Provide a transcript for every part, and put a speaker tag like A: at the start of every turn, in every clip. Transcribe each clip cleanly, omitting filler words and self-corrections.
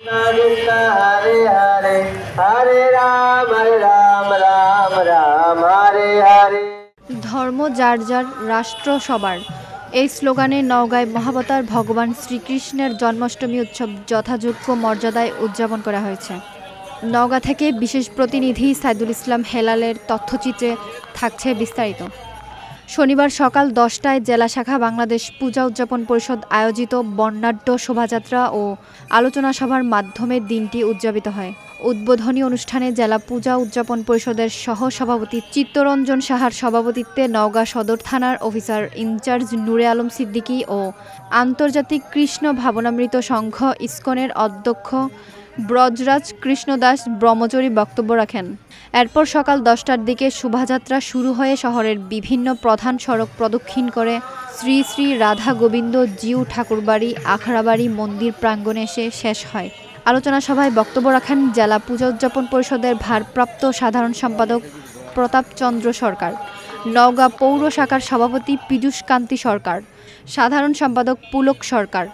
A: কৃষ্ণ হরে হরে হরে রাম রাম রাম হরে হরে।
B: ধর্ম যার যার, রাষ্ট্র সবার, এই স্লোগানে নওগাঁয় মহাবতার ভগবান শ্রীকৃষ্ণের জন্মাষ্টমী উৎসব যথাযোগ্য মর্যাদায় উদযাপন করা হয়েছে। নওগাঁ থেকে বিশেষ প্রতিনিধি সাইদুল ইসলাম হেলালের তথ্যচিত্রে থাকছে বিস্তারিত। শনিবার সকাল 10টায় জেলা শাখা বাংলাদেশ পূজা উদযাপন পরিষদ আয়োজিত বর্ণাঢ্য শোভাযাত্রা ও আলোচনা সভার মাধ্যমে দিনটি উদযাপিত হয়। উদ্বোধনী অনুষ্ঠানে জেলা পূজা উদযাপন পরিষদের সহ সভাপতি চিত্তরঞ্জন সাহার সভাপতিত্বে নওগাঁ সদর থানার অফিসার ইনচার্জ নূরে আলম সিদ্দিকী ও আন্তর্জাতিক কৃষ্ণ ভাবনামৃত সংঘ ইসকনের অধ্যক্ষ ব্রজরাজ কৃষ্ণ দাস ব্রহ্মচারী বক্তব্য রাখেন। এরপর সকাল 10টার দিকে শোভাযাত্রা শুরু হয়ে শহরের বিভিন্ন প্রধান সড়ক প্রদক্ষিণ করে শ্রী শ্রী রাধা গোবিন্দ জিউ ঠাকুরবাড়ি আখড়াবাড়ি মন্দির প্রাঙ্গণে এসে শেষ হয়। আলোচনা সভায় বক্তব্য রাখেন জেলা পূজা উদযাপন পরিষদের ভারপ্রাপ্ত সাধারণ সম্পাদক প্রতাপচন্দ্র সরকার, নওগাঁ পৌর শাখার সভাপতি পীযূষ কান্তি সরকার, সাধারণ সম্পাদক পুলক সরকার,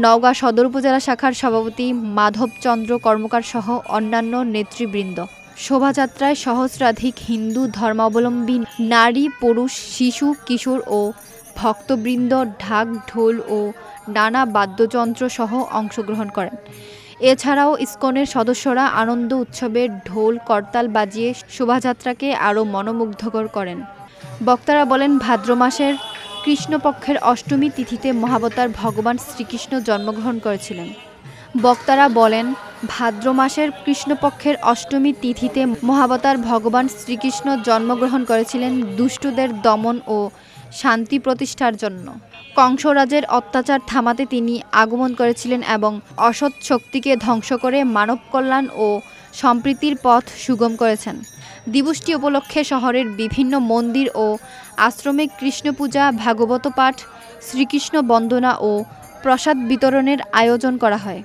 B: নওগাঁ সদর উপজেলা শাখার সভাপতি মাধবচন্দ্র কর্মকার সহ অন্যান্য নেতৃবৃন্দ। শোভাযাত্রায় সহস্রাধিক হিন্দু ধর্মাবলম্বী নারী, পুরুষ, শিশু, কিশোর ও ভক্তবৃন্দ ঢাক, ঢোল ও নানা বাদ্যযন্ত্র সহ অংশগ্রহণ করেন। এছাড়াও ইসকনের সদস্যরা আনন্দ উৎসবের ঢোল করতাল বাজিয়ে শোভাযাত্রাকে আরও মনোমুগ্ধকর করেন। বক্তারা বলেন, ভাদ্র মাসের কৃষ্ণপক্ষের অষ্টমী তিথিতে মহাবতার ভগবান শ্রীকৃষ্ণ জন্মগ্রহণ করেছিলেন। বক্তারা বলেন, ভাদ্র মাসের কৃষ্ণপক্ষের অষ্টমী তিথিতে মহাবতার ভগবান শ্রীকৃষ্ণ জন্মগ্রহণ করেছিলেন দুষ্টদের দমন ও শান্তি প্রতিষ্ঠার জন্য। কংসরাজের অত্যাচার থামাতে তিনি আগমন করেছিলেন এবং অসৎ শক্তিকে ধ্বংস করে মানব কল্যাণ ও সম্প্রীতির পথ সুগম করেছেন। দিবসটি উপলক্ষে শহরের বিভিন্ন মন্দির ও আশ্রমে কৃষ্ণ পূজা, ভাগবত পাঠ, শ্রীকৃষ্ণ বন্দনা ও প্রসাদ বিতরণের আয়োজন করা হয়।